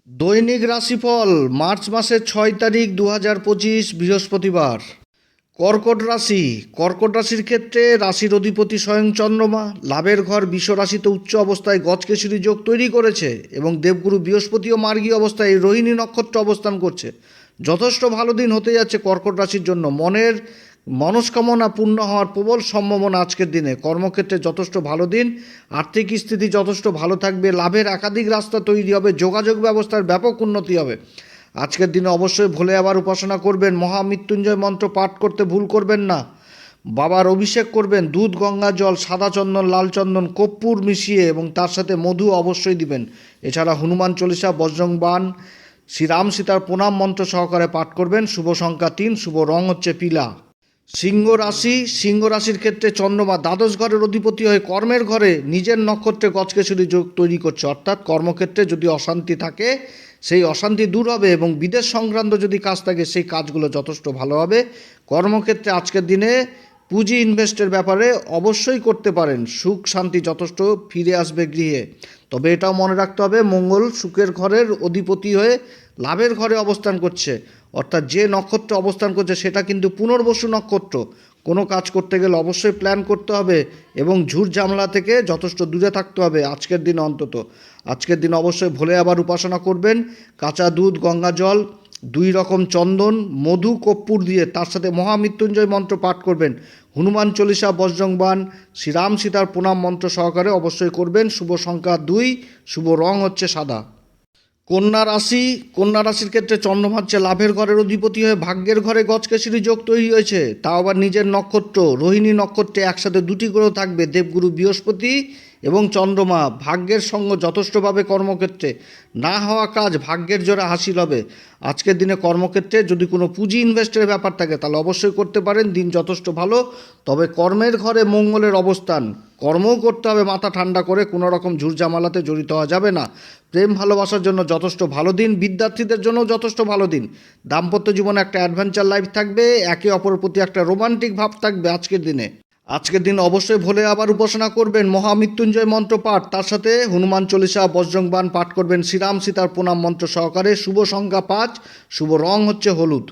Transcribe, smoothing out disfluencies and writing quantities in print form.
দৈনিক রাশিফল মার্চ মাসের 6 তারিখ 2025 বৃহস্পতিবার। কর্কট রাশির ক্ষেত্রে রাশির অধিপতি স্বয়ং চন্দ্রমা লাভের ঘর বিষ রাশিতে উচ্চ অবস্থায় গজকেশরী যোগ তৈরি করেছে এবং দেবগুরু বৃহস্পতিও মার্গী অবস্থায় রোহিণী নক্ষত্র অবস্থান করছে। যথেষ্ট ভালো দিন হতে যাচ্ছে কর্কট রাশির জন্য। মনের মনস্কামনা পূর্ণ হওয়ার প্রবল সম্ভাবনা আজকের দিনে। কর্মক্ষেত্রে যথেষ্ট ভালো দিন, আর্থিক স্থিতি যথেষ্ট ভালো থাকবে, লাভের একাধিক রাস্তা তৈরি হবে, যোগাযোগ ব্যবস্থার ব্যাপক উন্নতি হবে। আজকের দিনে অবশ্যই ভোলে আবার উপাসনা করবেন, মহামৃত্যুঞ্জয় মন্ত্র পাঠ করতে ভুল করবেন না। বাবার অভিষেক করবেন, দুধ, গঙ্গা জল, সাদা চন্দন, লাল চন্দন, কর্পূর মিশিয়ে এবং তার সাথে মধু অবশ্যই দিবেন। এছাড়া হনুমান চল্লিশা, বজরং বাণ, শ্রীরাম সীতার প্রণাম মন্ত্র সহকারে পাঠ করবেন। শুভ সংখ্যা 3, শুভ রং হচ্ছে পিলা। সিংহ রাশির ক্ষেত্রে চন্দ্রমা দ্বাদশ ঘরের অধিপতি হয়ে কর্মের ঘরে নিজের নক্ষত্রে গজকেশরী যোগ তৈরি করছে, অর্থাৎ কর্মক্ষেত্রে যদি অশান্তি থাকে সেই অশান্তি দূর হবে এবং বিদেশ সংক্রান্ত যদি কাজ থাকে সেই কাজগুলো যথেষ্ট ভালো হবে। কর্মক্ষেত্রে আজকের দিনে পুঁজি ইনভেস্টের ব্যাপারে অবশ্যই করতে পারেন। সুখ শান্তি যথেষ্ট ফিরে আসবে গৃহে। তবে এটাও মনে রাখতে হবে মঙ্গল সুখের ঘরের অধিপতি হয়ে লাভের ঘরে অবস্থান করছে, অর্থাৎ যে নক্ষত্রে অবস্থান করছে সেটা কিন্তু পুনর্বসু নক্ষত্র। কোনো কাজ করতে গেলে অবশ্যই প্ল্যান করতে হবে এবং ঝুট ঝামেলা থেকে যথেষ্ট দূরে থাকতে হবে আজকের দিনে অন্তত। আজকের দিন অবশ্যই ভোলে আবার উপাসনা করবেন। কাঁচা দুধ, গঙ্গা জল, 2 রকম চন্দন, মধু, কর্পূর দিয়ে তার সাথে মহামৃত্যুঞ্জয় মন্ত্র পাঠ করবেন। হনুমান চল্লিশা, বজরং বাণ, শ্রীরাম সীতার প্রণাম মন্ত্র সহকারে অবশ্যই করবেন। শুভ সংখ্যা 2, শুভ রং হচ্ছে সাদা। কন্যা রাশির ক্ষেত্রে চন্দ্রমা হচ্ছে লাভের ঘরের অধিপতি হয়ে ভাগ্যের ঘরে গজকেশরী যোগ তৈরি হয়েছে, তাও আবার নিজের নক্ষত্র রোহিণী নক্ষত্রে একসাথে 2টি গ্রহ থাকবে, দেবগুরু বৃহস্পতি এবং চন্দ্রমা। ভাগ্যের সঙ্গ যথেষ্টভাবে কর্মক্ষেত্রে না হওয়া কাজ ভাগ্যের জোরে হাসিল হবে। আজকের দিনে কর্মক্ষেত্রে যদি কোনো পুঁজি ইনভেস্টের ব্যাপার থাকে তাহলে অবশ্যই করতে পারেন, দিন যথেষ্ট ভালো। তবে কর্মের ঘরে মঙ্গলের অবস্থান, কর্মও করতে হবে মাথা ঠান্ডা করে, কোনো রকম ঝুরঝামালাতে জড়িত হওয়া যাবে না। প্রেম ভালোবাসার জন্য যথেষ্ট ভালো দিন, বিদ্যার্থীদের জন্য যথেষ্ট ভালো দিন। দাম্পত্য জীবনে একটা অ্যাডভেঞ্চার লাইফ থাকবে, একে অপরের প্রতি একটা রোমান্টিক ভাব থাকবে আজকের দিন অবশ্যই ভোলে আবার উপাসনা করবেন, মহামৃত্যুঞ্জয় মন্ত্র পাঠ, তার সাথে হনুমান চল্লিশা, বজরং বাণ পাঠ করবেন শ্রীরাম সীতার প্রণাম মন্ত্র সহকারে। শুভ সংখ্যা 5, শুভ রং হচ্ছে হলুদ।